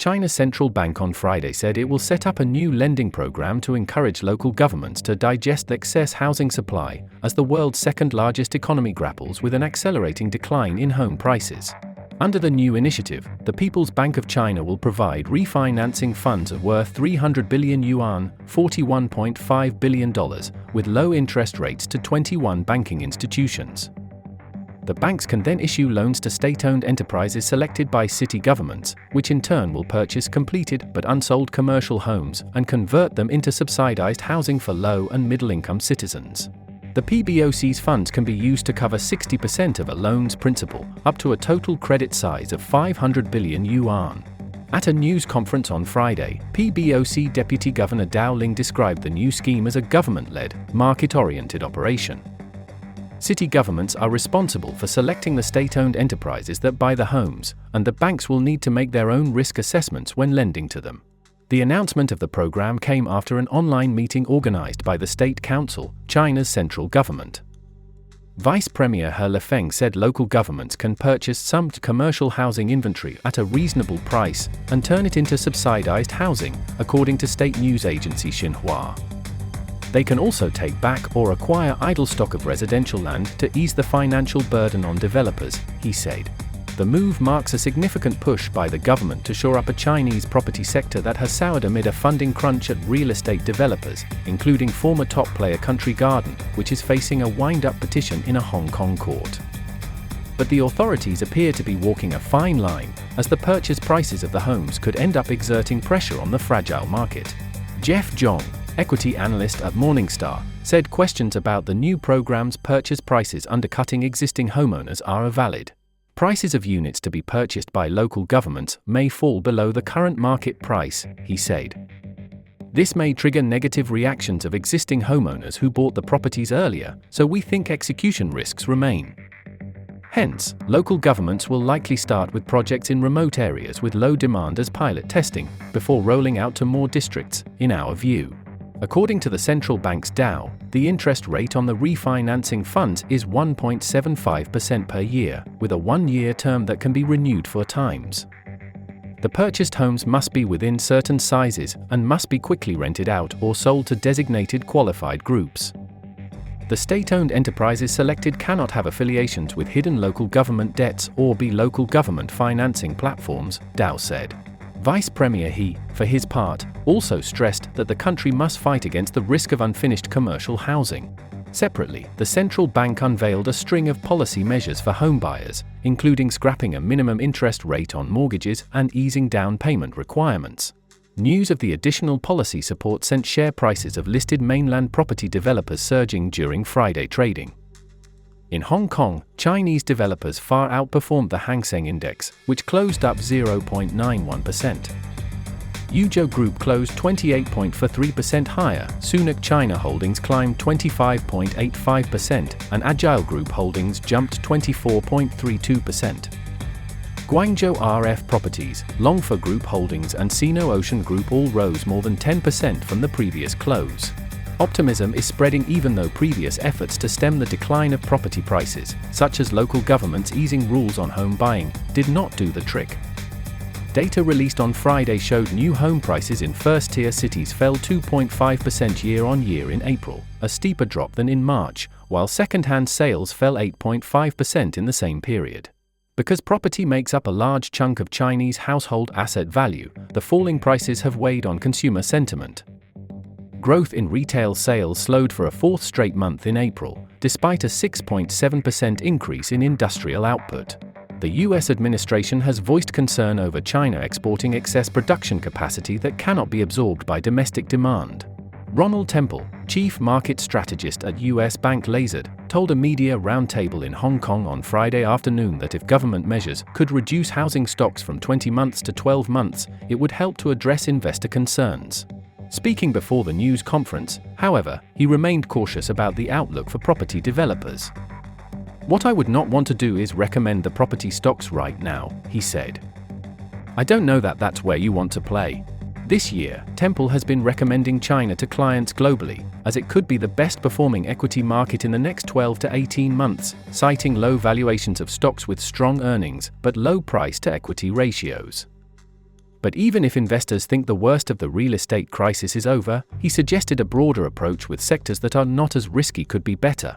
China's central bank on Friday said it will set up a new lending program to encourage local governments to digest the excess housing supply, as the world's second-largest economy grapples with an accelerating decline in home prices. Under the new initiative, the People's Bank of China will provide refinancing funds worth 300 billion yuan, $41.5 billion, with low interest rates to 21 banking institutions. The banks can then issue loans to state-owned enterprises selected by city governments, which in turn will purchase completed but unsold commercial homes and convert them into subsidized housing for low and middle-income citizens. The PBOC's funds can be used to cover 60% of a loan's principal, up to a total credit size of 500 billion yuan. At a news conference on Friday, PBOC Deputy Governor Dao Ling described the new scheme as a government-led, market-oriented operation. City governments are responsible for selecting the state-owned enterprises that buy the homes, and the banks will need to make their own risk assessments when lending to them. The announcement of the program came after an online meeting organized by the State Council, China's central government. Vice Premier He Lifeng said local governments can purchase some commercial housing inventory at a reasonable price and turn it into subsidized housing, according to state news agency Xinhua. They can also take back or acquire idle stock of residential land to ease the financial burden on developers, he said. The move marks a significant push by the government to shore up a Chinese property sector that has soured amid a funding crunch at real estate developers, including former top player Country Garden, which is facing a wind-up petition in a Hong Kong court. But the authorities appear to be walking a fine line, as the purchase prices of the homes could end up exerting pressure on the fragile market. Jeff Zhong, equity analyst at Morningstar, said questions about the new program's purchase prices undercutting existing homeowners are valid. Prices of units to be purchased by local governments may fall below the current market price, he said. This may trigger negative reactions of existing homeowners who bought the properties earlier, so we think execution risks remain. Hence, local governments will likely start with projects in remote areas with low demand as pilot testing, before rolling out to more districts, in our view. According to the central bank's Dao, the interest rate on the refinancing funds is 1.75% per year, with a one-year term that can be renewed 4 times. The purchased homes must be within certain sizes and must be quickly rented out or sold to designated qualified groups. The state-owned enterprises selected cannot have affiliations with hidden local government debts or be local government financing platforms, Dao said. Vice Premier He, for his part, also stressed that the country must fight against the risk of unfinished commercial housing. Separately, the central bank unveiled a string of policy measures for homebuyers, including scrapping a minimum interest rate on mortgages and easing down payment requirements. News of the additional policy support sent share prices of listed mainland property developers surging during Friday trading. In Hong Kong, Chinese developers far outperformed the Hang Seng Index, which closed up 0.91%. Yuzhou Group closed 28.43% higher, Sunac China Holdings climbed 25.85%, and Agile Group Holdings jumped 24.32%. Guangzhou RF Properties, Longfor Group Holdings and Sino Ocean Group all rose more than 10% from the previous close. Optimism is spreading even though previous efforts to stem the decline of property prices, such as local governments easing rules on home buying, did not do the trick. Data released on Friday showed new home prices in first-tier cities fell 2.5% year-on-year in April, a steeper drop than in March, while second-hand sales fell 8.5% in the same period. Because property makes up a large chunk of Chinese household asset value, the falling prices have weighed on consumer sentiment. Growth in retail sales slowed for a 4th straight month in April, despite a 6.7% increase in industrial output. The U.S. administration has voiced concern over China exporting excess production capacity that cannot be absorbed by domestic demand. Ronald Temple, chief market strategist at U.S. bank Lazard, told a media roundtable in Hong Kong on Friday afternoon that if government measures could reduce housing stocks from 20 months to 12 months, it would help to address investor concerns. Speaking before the news conference, however, he remained cautious about the outlook for property developers. "What I would not want to do is recommend the property stocks right now," he said. "I don't know that that's where you want to play." This year, Temple has been recommending China to clients globally, as it could be the best performing equity market in the next 12 to 18 months, citing low valuations of stocks with strong earnings but low price-to-equity ratios. But even if investors think the worst of the real estate crisis is over, he suggested a broader approach with sectors that are not as risky could be better.